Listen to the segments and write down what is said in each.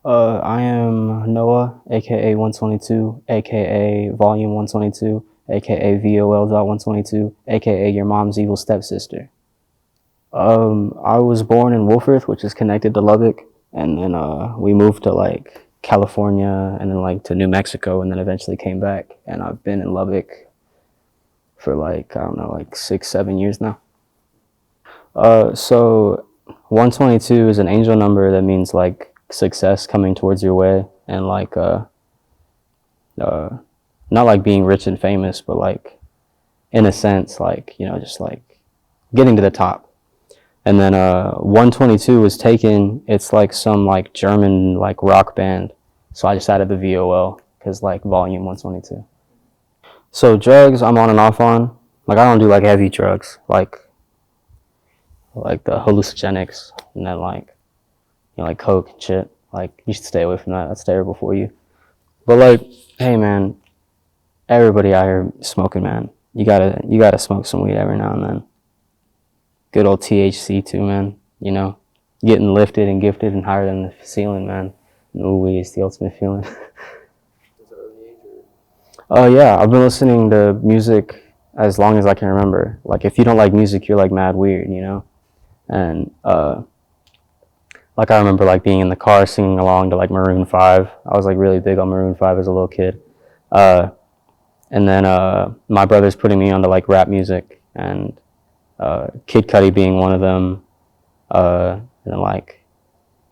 I am Noah, aka 122, aka Volume 122, aka VOL.122, aka your mom's evil stepsister. I was born in Wolford, which is connected to Lubbock, and then we moved to like California, and then like to New Mexico, and then eventually came back. And I've been in Lubbock for like I don't know, like 6, 7 years now. So 122 is an angel number that means like success coming towards your way, and like uh, not like being rich and famous, but like in a sense, like just like getting to the top. And then 122 was taken. It's like some like German like rock band, so I just added the VOL because like volume 122. So drugs, I'm on and off on. Like I don't do like heavy drugs, like the hallucinogenics, and then like like coke and shit. Like you should stay away from that. That's terrible for you. But like, hey man, everybody out here smoking, man. You gotta smoke some weed every now and then. Good old THC too, man. Getting lifted and gifted and higher than the ceiling, man. Ooh, it's the ultimate feeling. Oh yeah, I've been listening to music as long as I can remember. Like if you don't like music, you're like mad weird. And like I remember like being in the car singing along to like Maroon 5. I was like really big on Maroon 5 as a little kid. And then my brother's putting me onto like rap music, and Kid Cudi being one of them. And then like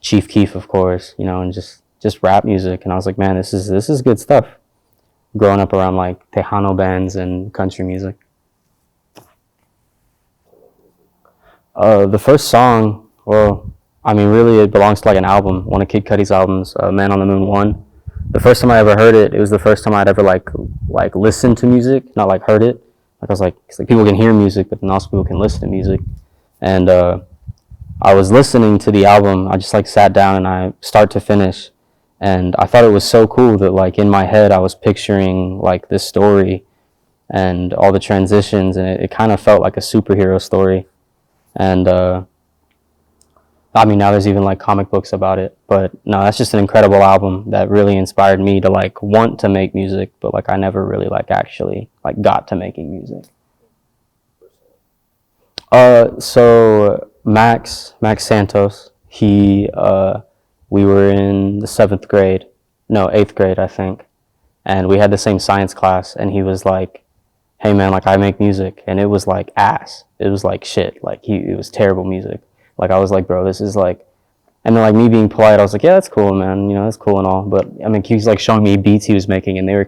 Chief Keef, of course, and just rap music. And I was like, man, this is good stuff. Growing up around like Tejano bands and country music. The first song, well, I mean, really, it belongs to like an album, one of Kid Cudi's albums, "Man on the Moon 1." The first time I ever heard it, it was the first time I'd ever like listened to music, not like heard it. Like I was like, 'cause, like people can hear music, but then also people can listen to music. And I was listening to the album. I just like sat down and I start to finish, and I thought it was so cool that like in my head I was picturing like this story and all the transitions, and it kind of felt like a superhero story. And I mean, now there's even like comic books about it, but no, that's just an incredible album that really inspired me to like want to make music, but like I never really like actually like got to making music. So Max Santos, we were in the 7th grade, no, 8th grade, I think, and we had the same science class, and he was like, hey man, like I make music, and it was like ass. It was like shit. Like it was terrible music. Like I was like, bro, this is like, and then like me being polite, I was like, yeah, that's cool, man. That's cool and all. But I mean, he was like showing me beats he was making, and they were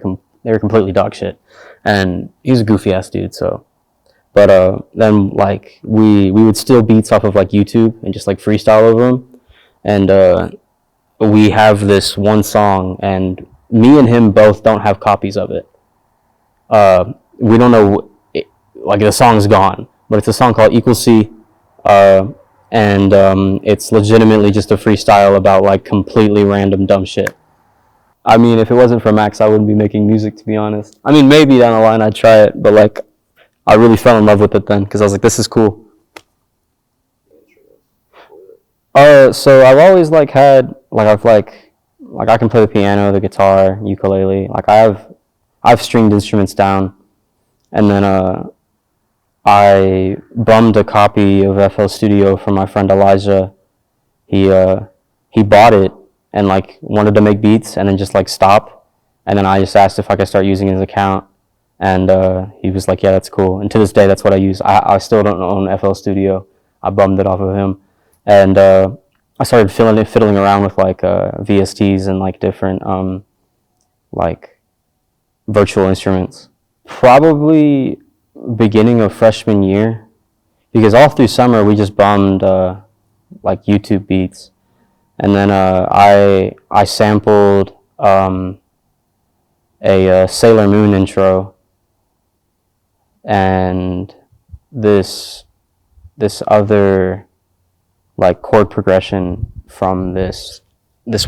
completely dog shit. And he was a goofy ass dude. So, but then like we would steal beats off of like YouTube and just like freestyle over them. And we have this one song, and me and him both don't have copies of it. We don't know, like the song's gone, but it's a song called Equal C, and it's legitimately just a freestyle about like completely random dumb shit. I mean, if it wasn't for Max, I wouldn't be making music, to be honest. I mean, maybe down the line I'd try it, but like I really fell in love with it then because I was like, this is cool. So I've always like had like I've like I can play the piano, the guitar, ukulele. Like I've stringed instruments down, and then I bummed a copy of FL Studio from my friend Elijah. He bought it and like wanted to make beats, and then just like stopped. And then I just asked if I could start using his account, and he was like, "Yeah, that's cool." And to this day, that's what I use. I still don't own FL Studio. I bummed it off of him, and I started fiddling around with like VSTs and like different like virtual instruments. Probably beginning of freshman year, because all through summer we just bummed like YouTube beats, and then I sampled a Sailor Moon intro, and this other like chord progression from this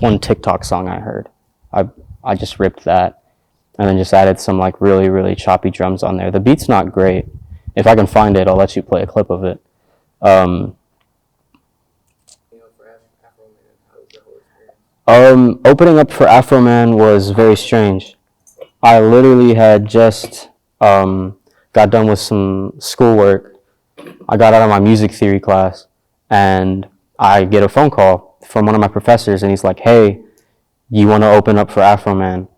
one TikTok song I heard. I just ripped that, and then just added some like really really choppy drums on there. The beat's not great. If I can find it, I'll let you play a clip of it. Opening up for Afroman was very strange. I literally had just got done with some schoolwork. I got out of my music theory class, and I get a phone call from one of my professors, and he's like, "Hey, you want to open up for Afroman?"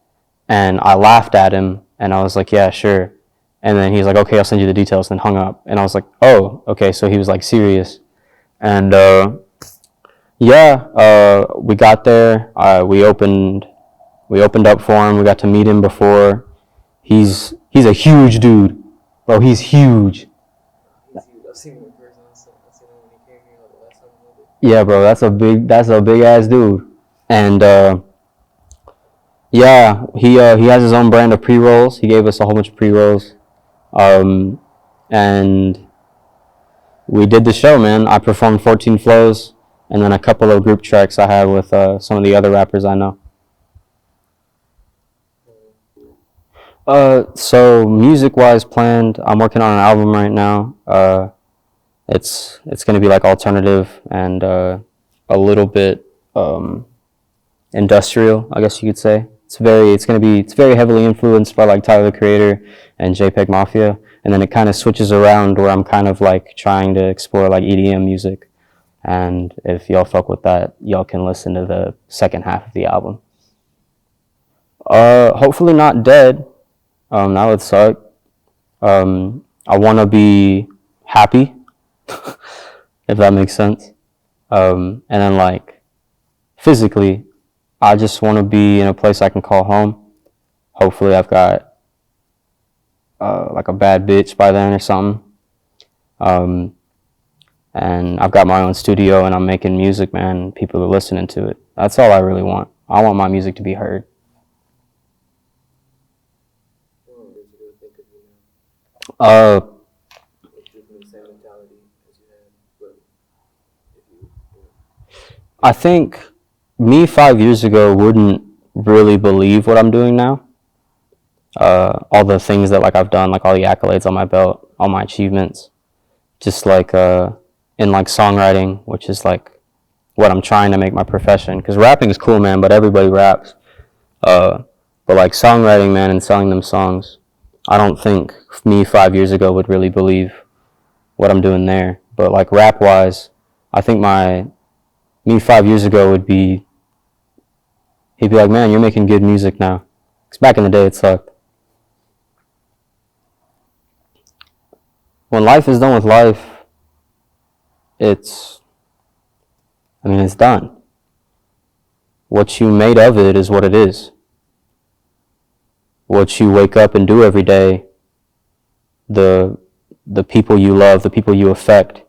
And I laughed at him, and I was like, "Yeah, sure." And then he's like, "Okay, I'll send you the details." Then hung up, and I was like, "Oh, okay." So he was like serious, and yeah, we got there. We opened up for him. We got to meet him before. He's a huge dude, bro. He's huge. I've seen him in person. I've seen him when he came here like the last time we did. Yeah, bro. That's a big ass dude. And yeah, he has his own brand of pre rolls. He gave us a whole bunch of pre rolls, and we did the show, man. I performed 14 flows, and then a couple of group tracks I had with some of the other rappers I know. So music-wise planned, I'm working on an album right now. It's gonna be like alternative and a little bit industrial, I guess you could say. It's very heavily influenced by like Tyler the Creator and JPEG Mafia, and then it kind of switches around where I'm kind of like trying to explore like EDM music. And if y'all fuck with that, y'all can listen to the second half of the album. Hopefully not dead. That would suck. I want to be happy, if that makes sense. And then like physically, I just want to be in a place I can call home. Hopefully, I've got like a bad bitch by then or something. And I've got my own studio and I'm making music, man. People are listening to it. That's all I really want. I want my music to be heard. What did you think of you Uh, now? Keeping the same mentality as you had, but if you I think me 5 years ago wouldn't really believe what I'm doing now. All the things that like I've done, like all the accolades on my belt, all my achievements, just like in like songwriting, which is like what I'm trying to make my profession. Because rapping is cool, man, but everybody raps. But like songwriting, man, and selling them songs, I don't think me 5 years ago would really believe what I'm doing there. But like rap wise, I think me 5 years ago would be, he'd be like, man, you're making good music now. Because back in the day, it sucked. When life is done with life, it's done. What you made of it is what it is. What you wake up and do every day, the people you love, the people you affect,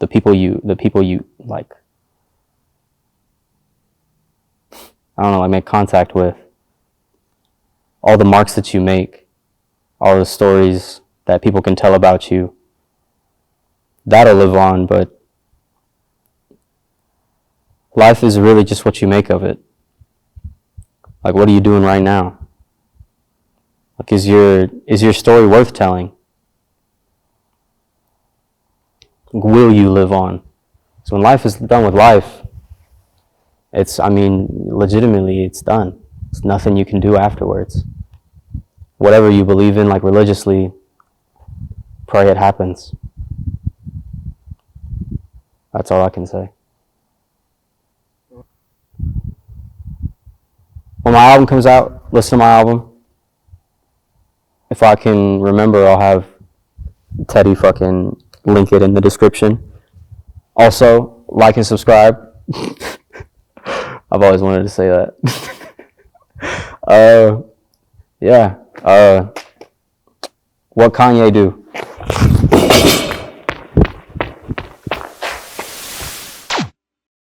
the people you like, I don't know, like make contact with, all the marks that you make, all the stories that people can tell about you, that'll live on. But life is really just what you make of it. Like, what are you doing right now? Like, is your story worth telling? Will you live on? So when life is done with life, legitimately, it's done. There's nothing you can do afterwards. Whatever you believe in, like religiously, pray it happens. That's all I can say. When my album comes out, listen to my album. If I can remember, I'll have Teddy fucking link it in the description. Also, like and subscribe. I've always wanted to say that. Yeah. What Kanye do?